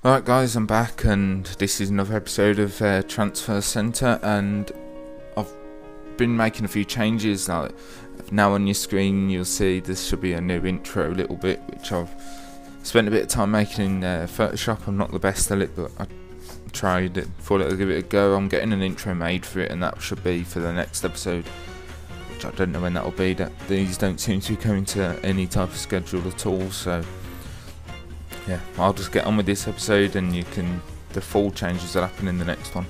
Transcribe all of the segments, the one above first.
Alright guys, I'm back and this is another episode of Transfer Centre, and I've been making a few changes. Like now on your screen you'll see there should be a new intro a little bit, which I've spent a bit of time making in Photoshop. I'm not the best at it, but I tried it, thought I'd give it a go. I'm getting an intro made for it, and that should be for the next episode, which I don't know when that'll be. These don't seem to be coming to any type of schedule at all, so yeah, I'll just get on with this episode, and the full changes will happen in the next one.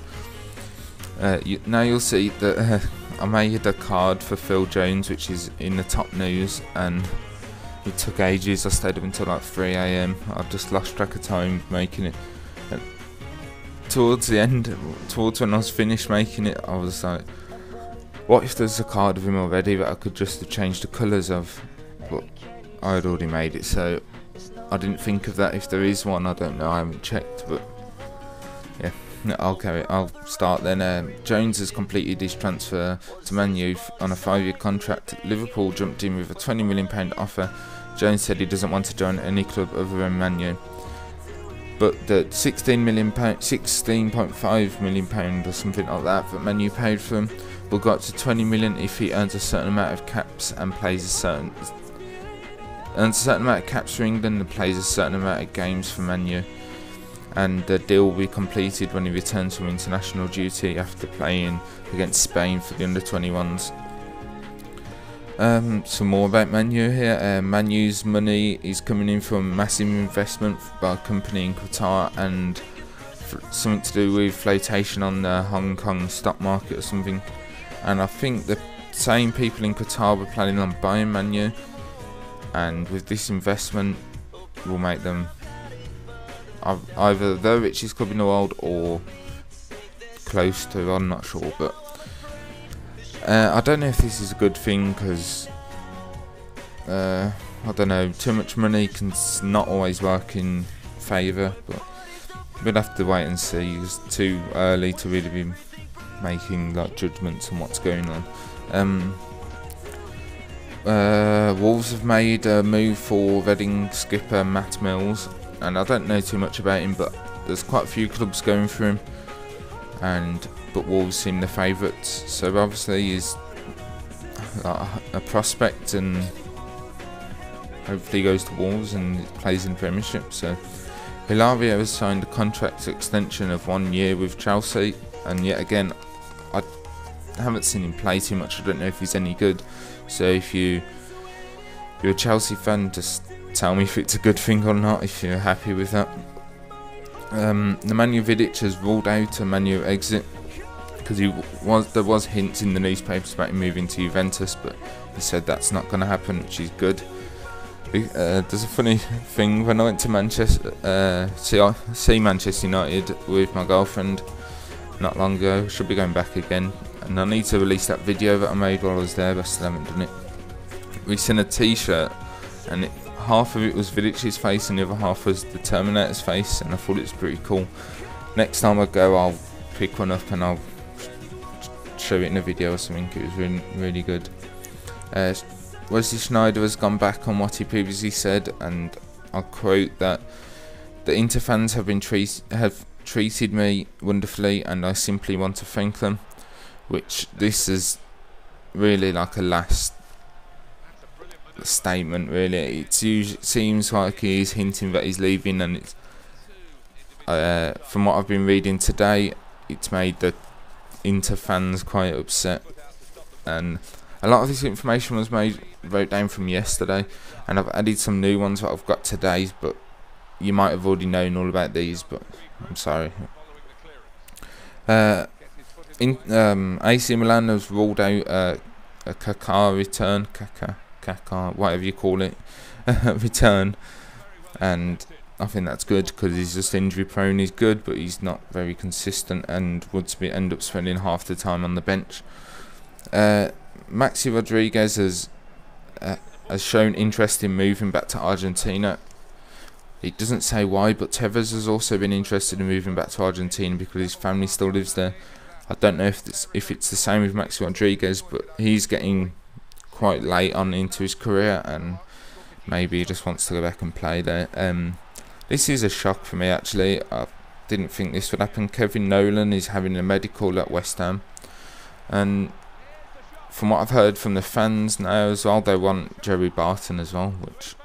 Now you'll see that I made a card for Phil Jones, which is in the top news, and it took ages. I stayed up until like 3 AM. I just lost track of time making it. And towards the end, towards when I was finished making it, I was like, what if there's a card of him already that I could just have changed the colours of? But I had already made it, so I didn't think of that. If there is one, I don't know, I haven't checked, but yeah, I'll start then. Jones has completed his transfer to Man U on a 5-year contract. Liverpool jumped in with a £20 million offer. Jones said he doesn't want to join any club other than Man U, but the £16.5 million or something like that Man U paid for him will go up to £20 million if he earns a certain amount of caps and plays a certain amount of caps for England and plays a certain amount of games for Man U. And the deal will be completed when he returns from international duty after playing against Spain for the under-21s. Some more about Man U here. Man U's money is coming in from massive investment by a company in Qatar, and something to do with flotation on the Hong Kong stock market or something. And I think the same people in Qatar were planning on buying Man U, and with this investment will make them either the richest club in the world or close to, I'm not sure. But I don't know if this is a good thing, because I don't know, too much money can not always work in favour, but we'll have to wait and see. It's too early to really be making like judgments on what's going on. Wolves have made a move for Reading skipper Matt Mills, and I don't know too much about him, but there's quite a few clubs going for him, but Wolves seem the favourites, so obviously he's a prospect, and hopefully he goes to Wolves and plays in the Premiership. So Hilario has signed a contract extension of 1 year with Chelsea, and yet again I haven't seen him play too much. I don't know if he's any good. So if you're a Chelsea fan, just tell me if it's a good thing or not, if you're happy with that. Nemanja Vidic has ruled out a Man U exit, because there was hints in the newspapers about him moving to Juventus, but he said that's not going to happen, which is good. There's a funny thing. When I went to Manchester, see Manchester United with my girlfriend not long ago, should be going back again, and I need to release that video that I made while I was there, but I still haven't done it. We sent a t-shirt, and half of it was Vidic's face and the other half was the Terminator's face, and I thought it was pretty cool. Next time I go, I'll pick one up and I'll show it in a video or something. It was really, really good. Wesley Sneijder has gone back on what he previously said, and I'll quote that the Inter fans have treated me wonderfully, and I simply want to thank them. Which this is really like a last statement, really. It seems like he's hinting that he's leaving, and it's from what I've been reading today, it's made the Inter fans quite upset, and a lot of this information was wrote down from yesterday, and I've added some new ones that I've got today, but you might have already known all about these, but I'm sorry. AC Milan has ruled out a Kaká return, Kaká, whatever you call it, return, and I think that's good, because he's just injury prone. He's good, but he's not very consistent, and would end up spending half the time on the bench. Maxi Rodriguez has shown interest in moving back to Argentina. It doesn't say why, but Tevez has also been interested in moving back to Argentina because his family still lives there. I don't know if it's the same with Maxi Rodriguez, but he's getting quite late on into his career, and maybe he just wants to go back and play there. This is a shock for me, actually. I didn't think this would happen. Kevin Nolan is having a medical at West Ham, and from what I've heard from the fans now as well, they want Joey Barton as well, which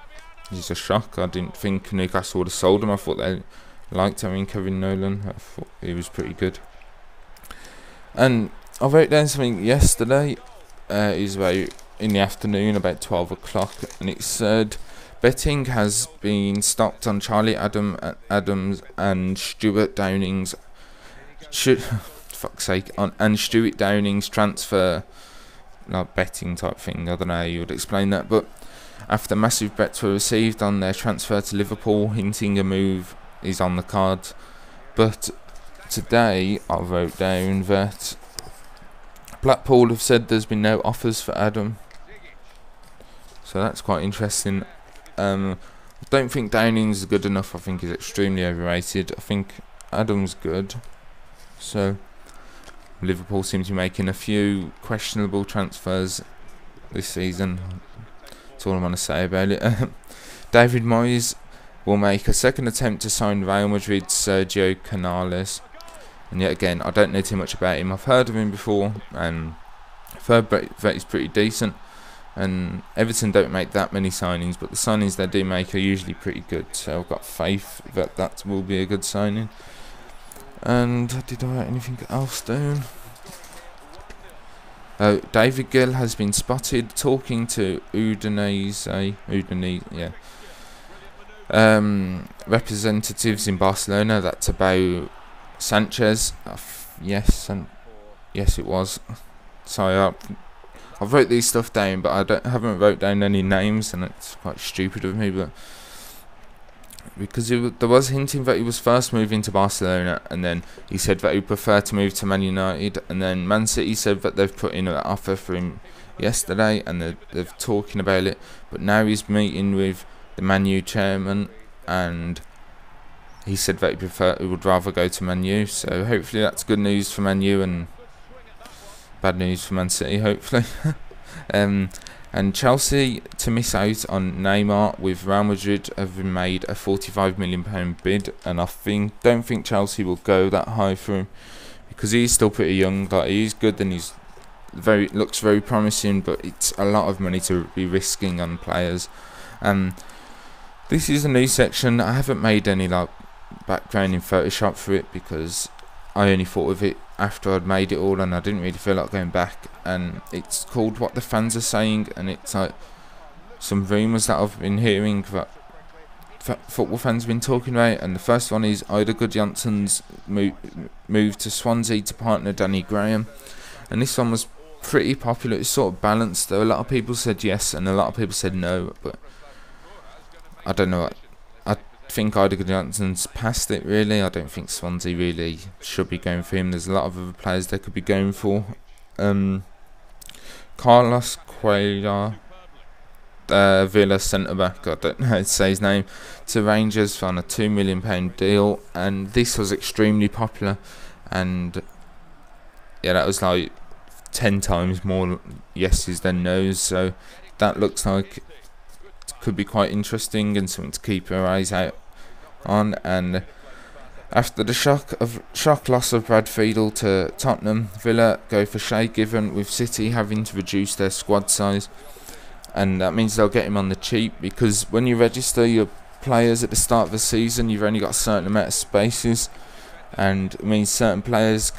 is a shock. I didn't think Newcastle would have sold him. I thought they liked having Kevin Nolan. I thought he was pretty good. And I wrote down something yesterday. It was about in the afternoon, about 12 o'clock, and it said betting has been stopped on Charlie Adams and Stuart Downing's and Stuart Downing's transfer, like betting type thing. I don't know how you would explain that, but after massive bets were received on their transfer to Liverpool, hinting a move is on the cards. But today I wrote down that Blackpool have said there's been no offers for Adam, so that's quite interesting. I don't think Downing's good enough. I think he's extremely overrated. I think Adam's good. So Liverpool seem to be making a few questionable transfers this season. That's all I'm going to say about it. David Moyes will make a second attempt to sign Real Madrid's Sergio Canales. And yet again, I don't know too much about him. I've heard of him before, and I've heard that he's pretty decent. And Everton don't make that many signings, but the signings they do make are usually pretty good. So I've got faith that that will be a good signing. And did I write anything else down? David Gill has been spotted talking to Udinese, representatives in Barcelona. That's about Sanchez. Yes, it was. Sorry, I've wrote these stuff down, but I haven't wrote down any names, and it's quite stupid of me. But because there was hinting that he was first moving to Barcelona, and then he said that he would prefer to move to Man United, and then Man City said that they've put in an offer for him yesterday, and they're talking about it. But now he's meeting with the Man U chairman, and he said that he would rather go to Man U. So hopefully that's good news for Man U and bad news for Man City, hopefully. And Chelsea to miss out on Neymar, with Real Madrid having made a £45 million bid, and I don't think Chelsea will go that high for him because he's still pretty young. Like, he's good and looks very promising, but it's a lot of money to be risking on players. This is a new section. I haven't made any background in Photoshop for it because I only thought of it after I'd made it all, and I didn't really feel like going back. And it's called What the Fans Are Saying, and it's like some rumours that I've been hearing that football fans have been talking about. And the first one is Ida Gudjonsson's move to Swansea to partner Danny Graham, and this one was pretty popular. It's sort of balanced though. A lot of people said yes and a lot of people said no, but I don't know. I think Ida Gudjonsson's past it, really. I don't think Swansea really should be going for him. There's a lot of other players they could be going for. Carlos Cuellar, Villa centre-back, I don't know how to say his name, to Rangers on a £2 million deal, and this was extremely popular, and yeah, that was like 10 times more yeses than nos, so that looks like it could be quite interesting and something to keep your eyes out on. And after the shock loss of Brad Friedel to Tottenham, Villa go for Shay Given, with City having to reduce their squad size, and that means they'll get him on the cheap, because when you register your players at the start of the season, you've only got a certain amount of spaces, and it means certain players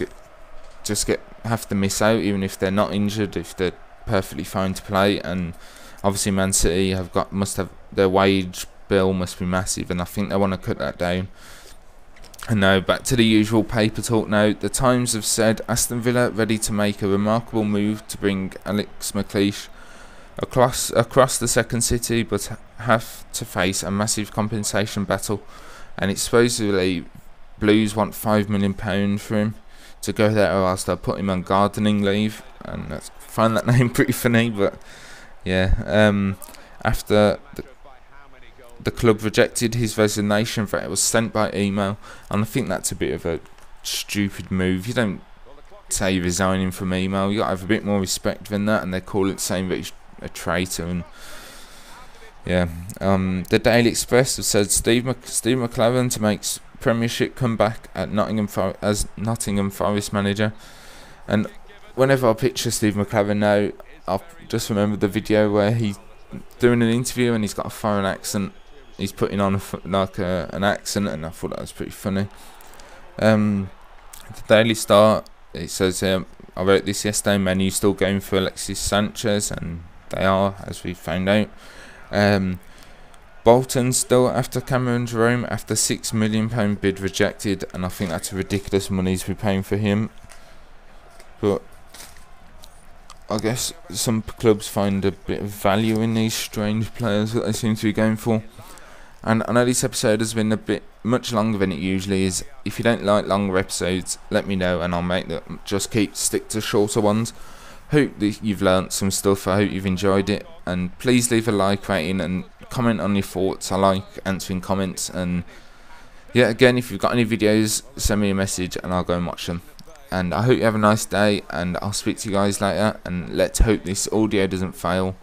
have to miss out, even if they're not injured, if they're perfectly fine to play. And obviously Man City must have their wage bill must be massive, and I think they want to cut that down. And now back to the usual paper talk now. The Times have said Aston Villa ready to make a remarkable move to bring Alex McLeish across the second city, but have to face a massive compensation battle, and it's supposedly Blues want £5 million for him to go there, or else they'll put him on gardening leave. And I find that name pretty funny, but yeah. After the club rejected his resignation, that it was sent by email, and I think that's a bit of a stupid move. You don't say you're resigning from email. You got to have a bit more respect than that, and they call it saying that he's a traitor. And Yeah. The Daily Express have said Steve McClaren to make Premiership comeback at as Nottingham Forest manager. And whenever I picture Steve McClaren now, I just remember the video where he's doing an interview and he's got a foreign accent. He's putting on an accent, and I thought that was pretty funny. The Daily Star, it says here, I wrote this yesterday, Man U still going for Alexis Sanchez, and they are, as we found out. Bolton still after Cameron Jerome after £6 million bid rejected, and I think that's a ridiculous money to be paying for him. But I guess some clubs find a bit of value in these strange players that they seem to be going for. And I know this episode has been a bit much longer than it usually is. If you don't like longer episodes, let me know and I'll make them. Just stick to shorter ones. Hope that you've learnt some stuff. I hope you've enjoyed it. And please leave a like rating and comment on your thoughts. I like answering comments. And yeah, again, if you've got any videos, send me a message and I'll go and watch them. And I hope you have a nice day, and I'll speak to you guys later. And let's hope this audio doesn't fail.